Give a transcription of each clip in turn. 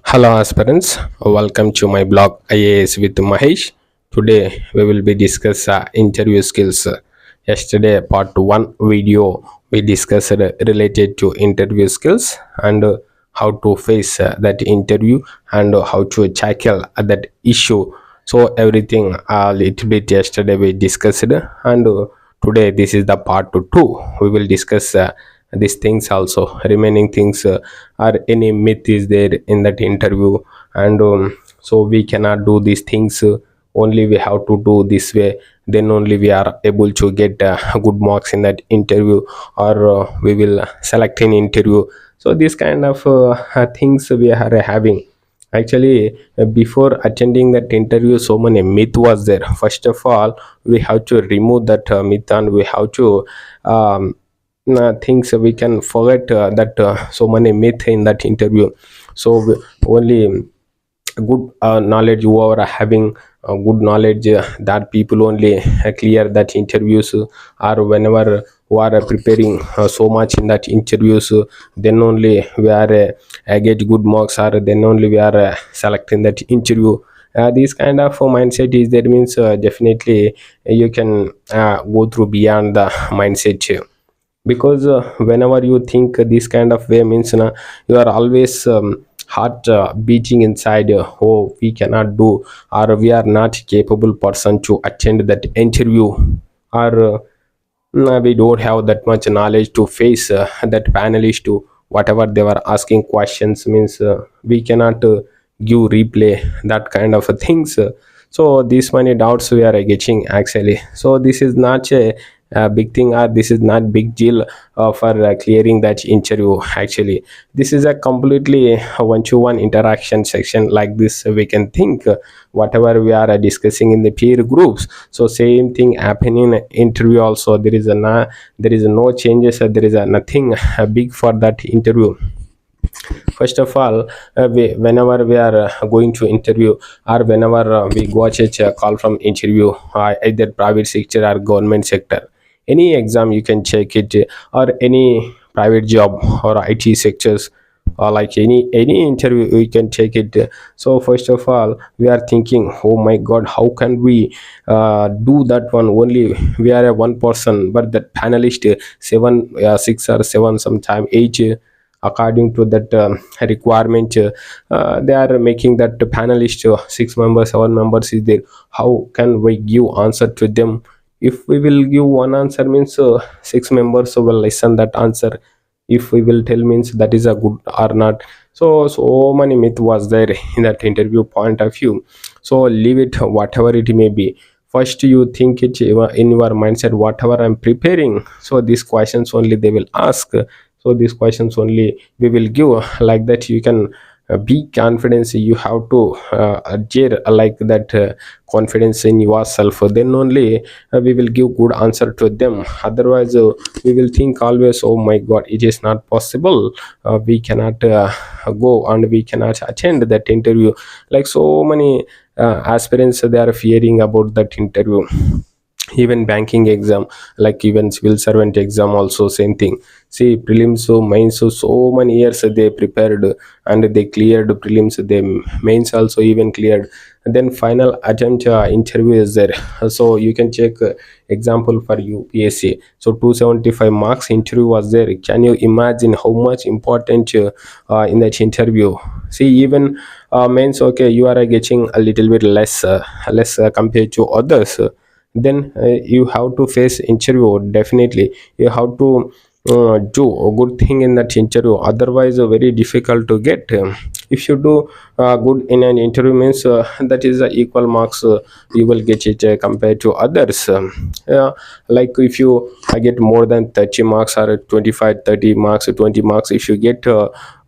Hello aspirants, welcome to my blog IAS with Mahesh. Today we will be discuss interview skills. Yesterday part 1 video we discussed related to interview skills and how to face that interview and how to tackle that issue. So everything a little bit yesterday we discussed and today this is the part 2. We will discuss these things also remaining things or any myth is there in that interview and so we cannot do these things only we have to do this way, then only we are able to get good marks in that interview or we will select an interview. So this kind of things we are having. Actually, before attending that interview, so many myth was there. First of all, we have to remove that myth and we have to things we can forget that so many myth in that interview. So only good knowledge you are having good knowledge that people only clear that interviews or whenever who are preparing so much in that interviews then only we are get good marks or then only we are selecting that interview. This kind of mindset is that means definitely you can go through beyond the mindset because whenever you think this kind of way means you are always heart beating inside, oh we cannot do or we are not capable person to attend that interview or we don't have that much knowledge to face that panelist to whatever they were asking questions means we cannot give replay that kind of things. So these many doubts we are getting actually. So this is not a big thing or this is not big deal for clearing that interview. Actually this is a completely one-to-one interaction section like this. We can think whatever we are discussing in the peer groups, so same thing happen in interview also. There is a there is no changes, there is a nothing big for that interview. First of all, whenever we are going to interview or whenever we watch a call from interview, either private sector or government sector, any exam you can check it, or any private job or IT sectors or like any interview we can take it. So first of all we are thinking, oh my god, how can we do that one? Only we are a one person but that panelist seven, 6 or 7, sometime 8, according to that requirement they are making that panelist 6 members, 7 members is there. How can we give answer to them? If we will give one answer means 6 members will listen that answer. If we will tell means that is a good or not. So many myth was there in that interview point of view. So leave it whatever it may be. First you think it in your mindset whatever I'm preparing, so these questions only they will ask, so these questions only we will give. Like that you can be confidence. You have to adhere like that confidence in yourself, then only we will give good answer to them. Otherwise we will think always, oh my god, it is not possible, we cannot go and we cannot attend that interview. Like so many aspirants they are fearing about that interview. Even banking exam, like even civil servant exam also same thing. See prelims, so mains, so many years they prepared and they cleared prelims, they mains also even cleared, then final attempt interview is there. So you can check example for UPSC, so 275 marks interview was there. Can you imagine how much important in that interview? See even mains, okay, you are getting a little bit less compared to others, then you have to face interview. Definitely you have to do a good thing in that interview, otherwise very difficult to get. If you do good in an interview means that is equal marks you will get it compared to others. Yeah, like if you get more than 30 marks or 25, 30 marks, 20 marks, if you get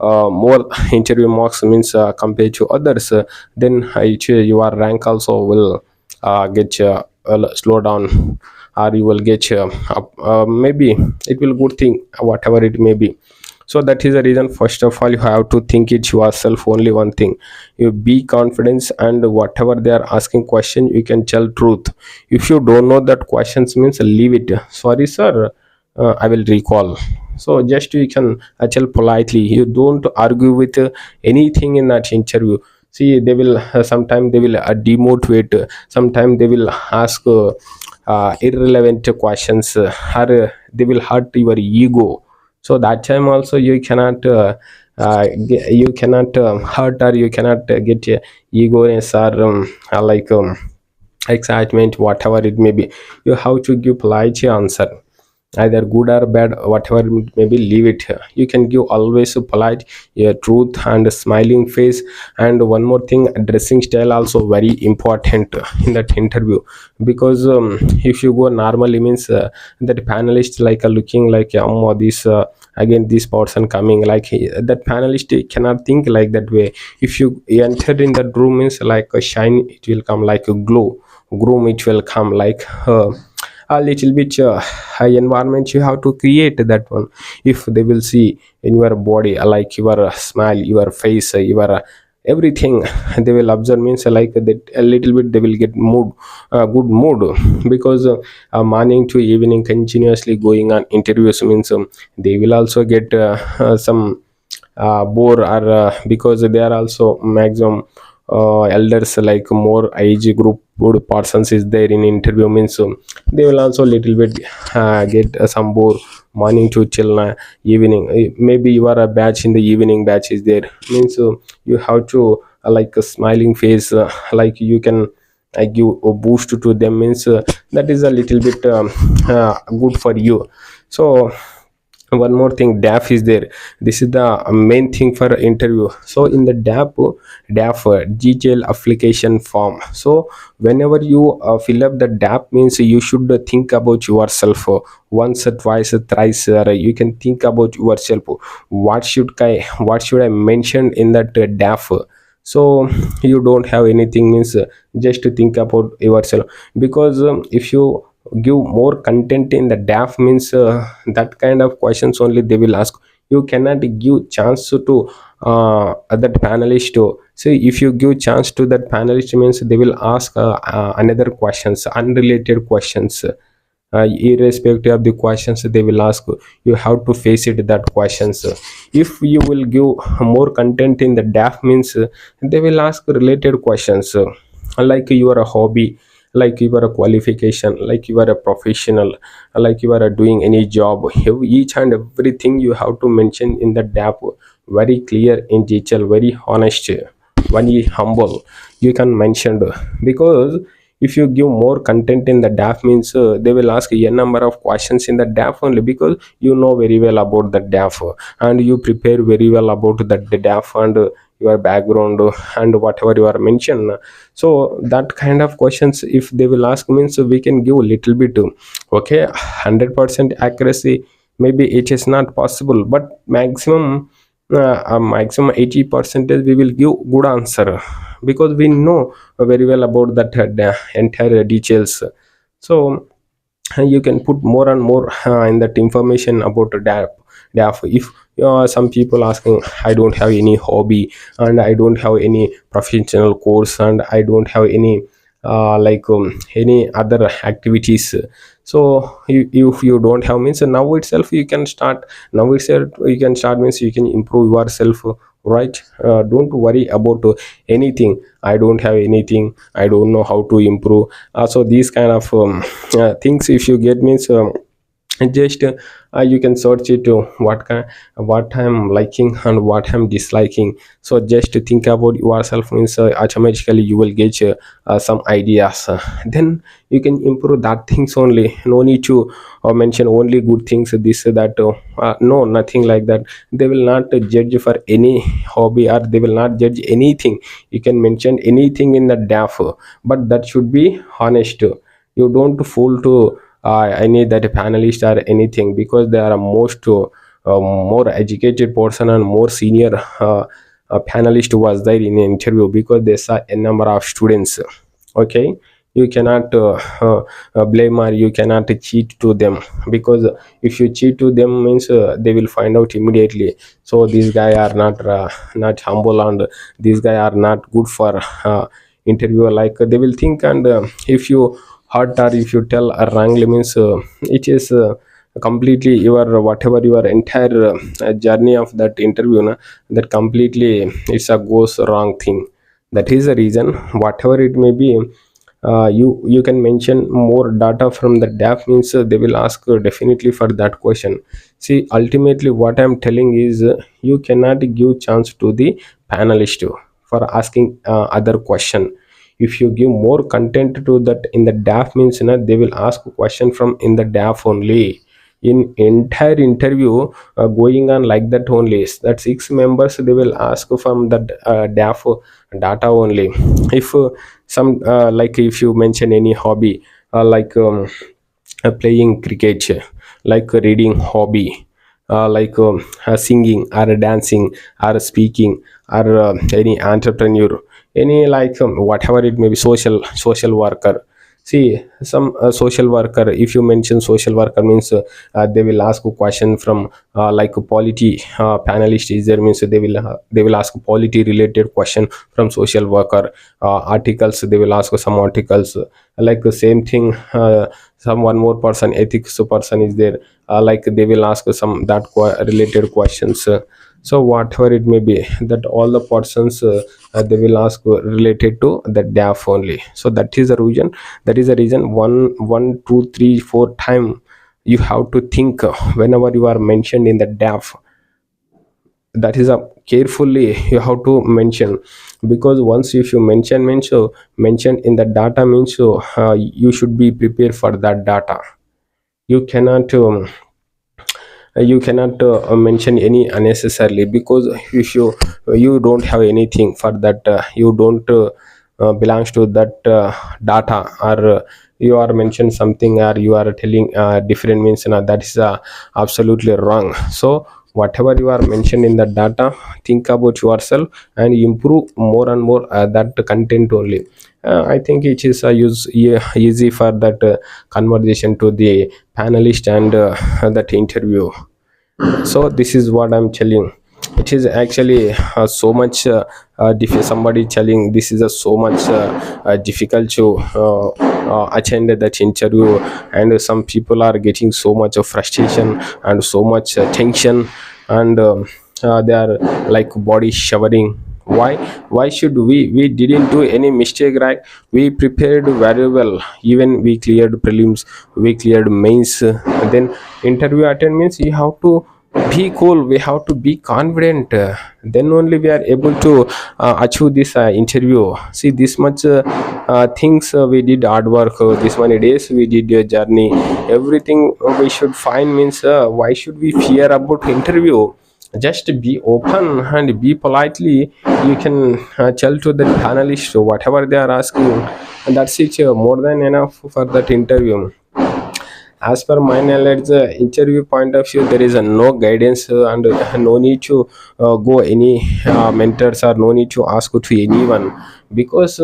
more interview marks means compared to others, then your rank also will get slow down, or you will get up, maybe it will good thing whatever it may be. So that is the reason first of all you have to think it yourself. Only one thing, you be confidence, and whatever they are asking question you can tell truth. If you don't know that questions means leave it, sorry sir, I will recall. So just you can tell politely, you don't argue with anything in that interview. See, they will sometimes they will demotivate, sometimes they will ask irrelevant questions, or they will hurt your ego. So that time also you cannot you cannot hurt, or you cannot get egoness, or like excitement, whatever it may be. You have to give polite answer, either good or bad, whatever it may be, leave it. You can give always a polite, truth, and a smiling face. And one more thing, dressing style also very important in that interview. Because if you go normally means that panelist like looking like this again this person coming like that panelist cannot think like that way. If you entered in that room means like a shine, it will come like a glow, groom, it will come like a little bit high environment you have to create that one. If they will see in your body like your smile, your face, your everything, they will observe means like that a little bit they will get mood, good mood. Because morning to evening continuously going on interviews means they will also get some bore, or because they are also maximum elders, like more age group persons is there in interview means they will also little bit get some bore morning to till evening. Maybe you are a batch in the evening batch is there means you have to like a smiling face, like you can give a boost to them means that is a little bit good for you. So one more thing, DAF is there. This is the main thing for interview. So in the DAF detail application form. So whenever you fill up the DAP means you should think about yourself once, twice, thrice, you can think about yourself. What should I mention in that DAF? So you don't have anything means just to think about yourself. Because if you give more content in the DAF means that kind of questions only they will ask. You cannot give chance to that panelist to. So if you give chance to that panelist means they will ask another questions, unrelated questions, irrespective of the questions they will ask. You have to face it that questions. If you will give more content in the DAF means they will ask related questions, like your hobby, like your qualification, like you are a professional, like you are doing any job. Each and everything you have to mention in the DAP, very clear in detail, very honest, very humble, you can mention. Because if you give more content in the DAF means they will ask a number of questions in the DAF only. Because you know very well about the DAF, and you prepare very well about the DAF, and your background, and whatever you are mentioned. So that kind of questions if they will ask means we can give a little bit okay, 100% accuracy maybe it is not possible, but maximum 80 percentage we will give good answer. Because we know very well about that entire details. So you can put more and more in that information about the DAF. If some people asking, I don't have any hobby, and I don't have any professional course, and I don't have any like any other activities. So if you don't have means now itself you can start. Now itself you can start means you can improve yourself, right? Don't worry about anything. I don't have anything, I don't know how to improve. So these kind of things if you get means just you can search it what I'm liking and what I'm disliking. So just to think about yourself means automatically you will get some ideas. Then you can improve that things only. No need to mention only good things, this that no, nothing like that. They will not judge for any hobby, or they will not judge anything. You can mention anything in the DAF, but that should be honest. You don't fool to any that panelist or anything. Because they are a most more educated person and more senior panelist was there in an interview. Because they saw a number of students. Okay, you cannot blame, or you cannot cheat to them. Because if you cheat to them means they will find out immediately. So these guy are not humble, and these guy are not good for interviewer, like they will think. And if you hurt, or if you tell wrongly means it is completely your whatever your entire journey of that interview na, that completely it's a goes wrong thing. That is the reason, whatever it may be, you can mention more data from the DAF means they will ask definitely for that question. See, ultimately what I'm telling is you cannot give chance to the panelist for asking other question. If you give more content to that in the DAF means they will ask a question from in the DAF only. In entire interview going on like that only, that six members they will ask from that DAF data only. If some like if you mention any hobby, like playing cricket, like reading hobby, like singing or dancing or speaking, or any entrepreneur, any like whatever it may be, social worker. See, some social worker, if you mention social worker means they will ask a question from like a polity panelist is there means they will ask a polity related question from social worker. Articles, they will ask some articles, like the same thing. Some one more person, ethics person is there, like they will ask some that related questions. So whatever it may be, that all the persons they will ask related to the DAF only. So that is the reason, one, two, three, four time you have to think whenever you are mentioned in the DAF. That is a carefully you have to mention, because once if you mention means so mention in the data means so you should be prepared for that data. You cannot mention any unnecessarily, because if you don't have anything for that, you don't belongs to that data, or you are mentioned something, or you are telling different means, that is absolutely wrong. So whatever you are mentioned in the data, think about yourself and improve more and more that content only. I think it is easy for that conversation to the panelist and that interview. So this is what I'm telling. It is actually so much somebody telling this is so much difficult to attend that interview, and some people are getting so much of frustration and so much tension, and they are like body shivering. Why should we didn't do any mistake, right? We prepared very well, even we cleared prelims, we cleared mains, then interview attend means you have to be cool, we have to be confident, then only we are able to achieve this interview. See, this much things we did hard work, this many days we did a journey, everything we should find means why should we fear about interview? Just be open and be politely, you can tell to the panelists whatever they are asking, and that's it, more than enough for that interview. As per my knowledge, interview point of view, there is no guidance, and no need to go any mentors, or no need to ask to anyone, because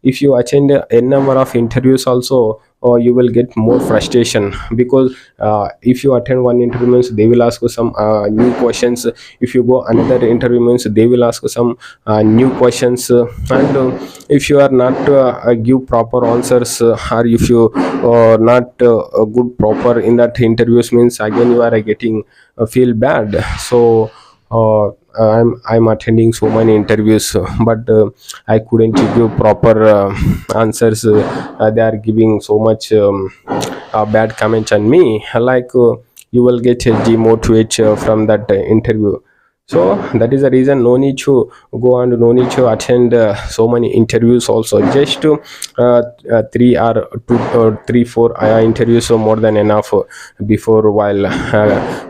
if you attend a number of interviews also, or you will get more frustration, because if you attend one interview means they will ask you some new questions. If you go another interview means they will ask you some new questions, and if you are not give proper answers, or if you not good proper in that interviews means again you are getting feel bad. So I'm attending so many interviews, but I couldn't give proper answers. They are giving so much bad comments on me, like you will get a demotivate from that interview. So that is the reason, no need to go and no need to attend so many interviews also. Just to three or two or three four interviews, so more than enough before while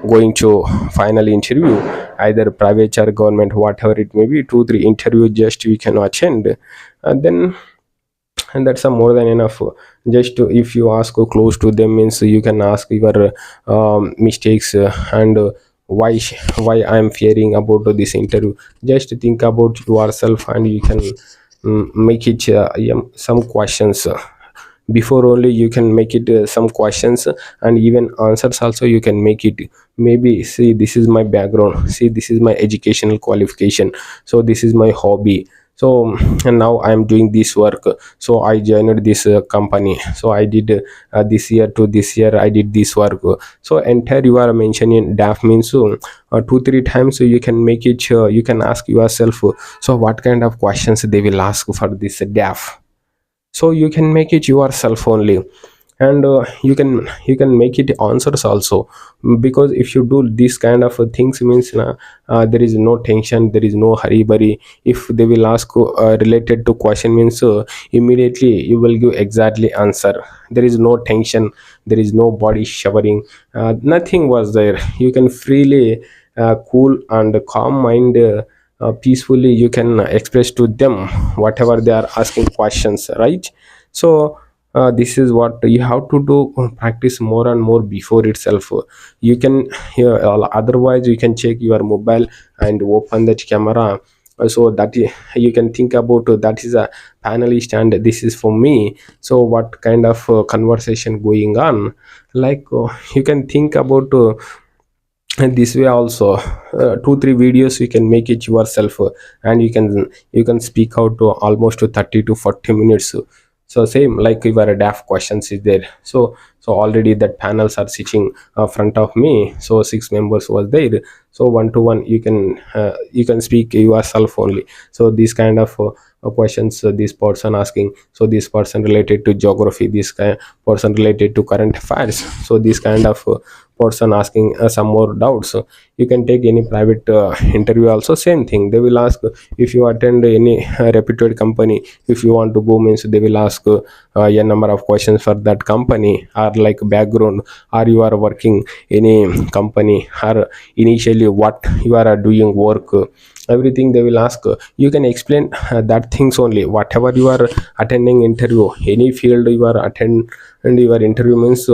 going to final interview, either private or government, whatever it may be, two three interview just we can attend, and then, and that's a more than enough. Just to, if you ask close to them means you can ask your mistakes, and why I'm fearing about this interview. Just think about yourself, and you can make it some questions. Before only you can make it some questions, and even answers also you can make it. Maybe, see, this is my background, see, this is my educational qualification, so this is my hobby, So and now I am doing this work. So I joined this company, so I did this year to this year I did this work. So entire you are mentioning DAF means 2 3 times, so you can make it, you can ask yourself, so what kind of questions they will ask for this DAF. So you can make it yourself only. And you can make it answers also. Because if you do this kind of things means there is no tension, there is no hurry burry. If they will ask related to question means immediately you will give exactly answer. There is no tension, there is no body shivering, nothing was there. You can freely cool and calm mind, peacefully you can express to them whatever they are asking questions, right? So this is what you have to do, practice more and more before itself. You can otherwise you can check your mobile and open that camera. So that you can think about, that is a panelist and this is for me, so what kind of conversation going on, like you can think about and this way also. 2 3 videos you can make it yourself, and you can speak out to almost to 30 to 40 minutes. So same like if a daft questions is there, so already that panels are sitting front of me, so 6 members was there. So one to one you can speak yourself only. So these kind of questions this person asking, so this person related to geography, this kind person related to current affairs, so this kind of person asking some more doubts. So you can take any private interview also, same thing they will ask. If you attend any reputed company, if you want to go means they will ask a number of questions for that company, or like background, or you are working any company, or initially what you are doing work, everything they will ask. You can explain that things only. Whatever you are attending interview, any field you are attend and your interview means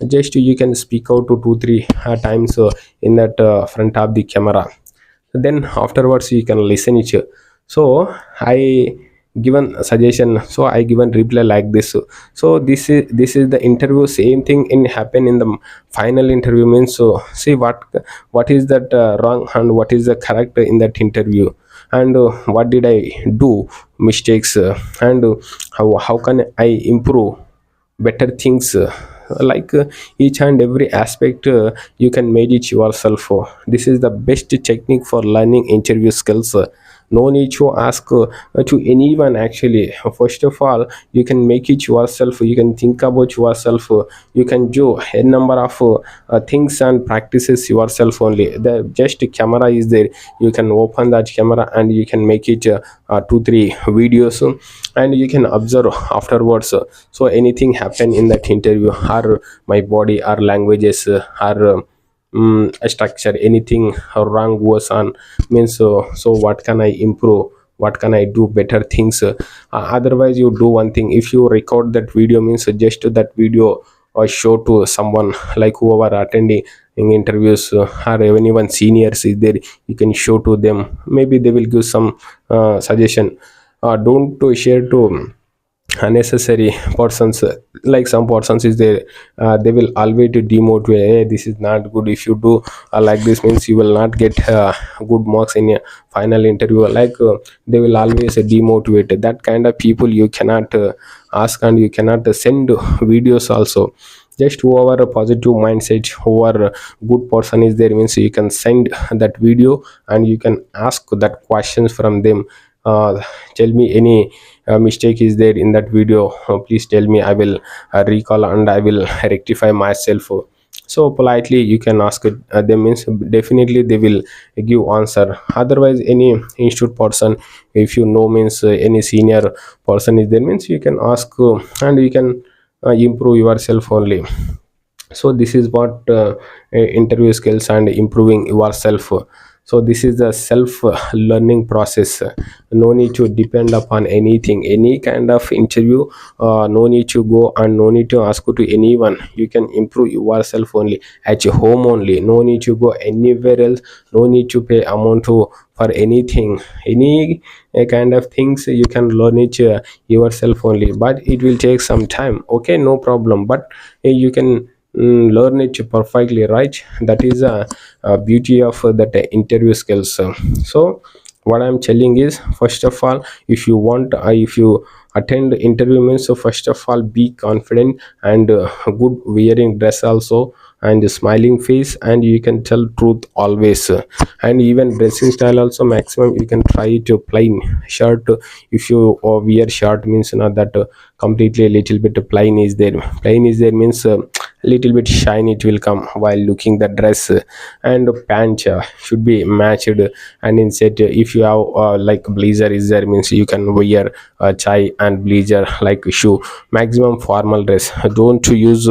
just you can speak out to 2 3 times in that front of the camera. Then afterwards you can listen it. So I given suggestion, so I given reply like this. So this is the interview, same thing in happen in the final interview means. So see what is that wrong and what is the correct in that interview, and what did I do mistakes, and how can I improve better things, like each and every aspect you can make it yourself. This is the best technique for learning interview skills. No need to ask to anyone actually. First of all, you can make it yourself, you can think about yourself, you can do a number of things and practices yourself only. The just camera is there, you can open that camera and you can make it 2 3 videos, and you can observe afterwards. So anything happen in that interview, or my body or languages, or structure, anything wrong was on means, so what can I improve, what can I do better things. Otherwise you do one thing, if you record that video means just that video or show to someone, like whoever attending in interviews, or anyone seniors is there, you can show to them, maybe they will give some suggestion. Don't share to unnecessary persons, like some persons is there, they will always to demotivate, hey, this is not good, if you do like this means you will not get good marks in a final interview, like they will always demotivate. That kind of people you cannot ask, and you cannot send videos also. Just whoever a positive mindset, whoever good person is there means you can send that video, and you can ask that questions from them. Tell me any mistake is there in that video, please tell me, I will recall and I will rectify myself. So politely you can ask it, them means definitely they will give answer. Otherwise any institute person, if you know means any senior person is there means you can ask, and you can improve yourself only. So this is what interview skills and improving yourself. So this is the self learning process. No need to depend upon anything, any kind of interview, no need to go and no need to ask to anyone. You can improve yourself only at your home only, no need to go anywhere else, no need to pay amount to for anything, any kind of things you can learn it yourself only, but it will take some time, okay, no problem, but you can learn it perfectly, right? That is a beauty of that interview skills. So what I'm telling is, first of all, if you attend interview means, so first of all be confident and good wearing dress also, and smiling face, and you can tell truth always. And even dressing style also, maximum you can try to plain shirt. If you wear shirt means, that completely a little bit plain is there. Plain is there means a little bit shine it will come while looking the dress. And pant should be matched. And instead, if you have like blazer is there means, you can wear chai and blazer like shoe. Maximum formal dress, don't use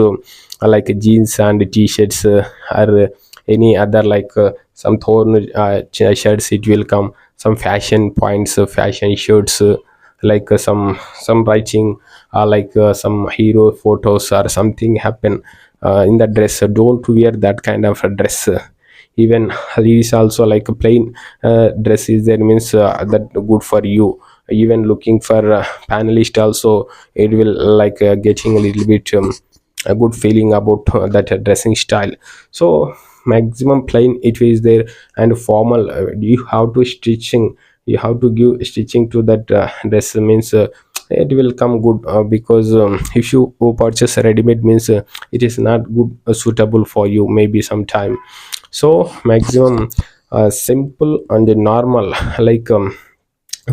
like jeans and t-shirts, or any other like some torn shirts it will come. Some fashion points, fashion shirts, like some writing, like some hero photos or something happen in the dress. Don't wear that kind of a dress. Even ladies also, like a plain dress is there means, that good for you. Even looking for panelist also, it will like getting a little bit a good feeling about that dressing style. So maximum plain it is there. And formal, you have to stitching, you have to give stitching to that dress means, it will come good, because if you purchase a ready-made means, it is not good, suitable for you maybe sometime. So maximum simple and normal, like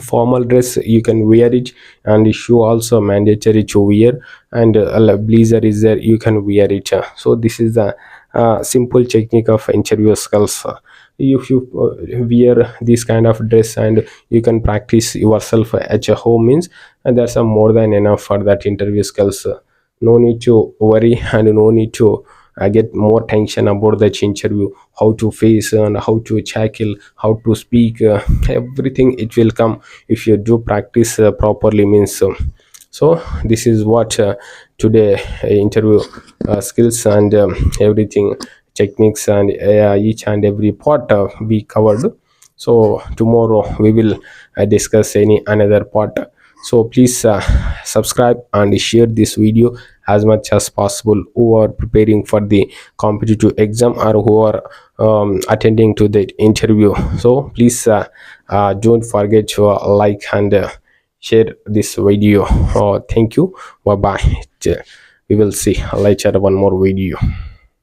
formal dress you can wear it, and shoe also mandatory to wear. And blazer is there, you can wear it. So this is the simple technique of interview skills. If you wear this kind of dress and you can practice yourself at your home means, and that's more than enough for that interview skills. No need to worry, and no need to get more tension about the interview, how to face and how to tackle, how to speak, everything it will come if you do practice properly means. So this is what today interview skills and everything techniques, and each and every part we covered. So tomorrow we will discuss any another part. So please subscribe and share this video as much as possible, who are preparing for the competitive exam or who are attending to the interview. So please don't forget to like and share this video. Thank you. Bye bye. We will see later one more video.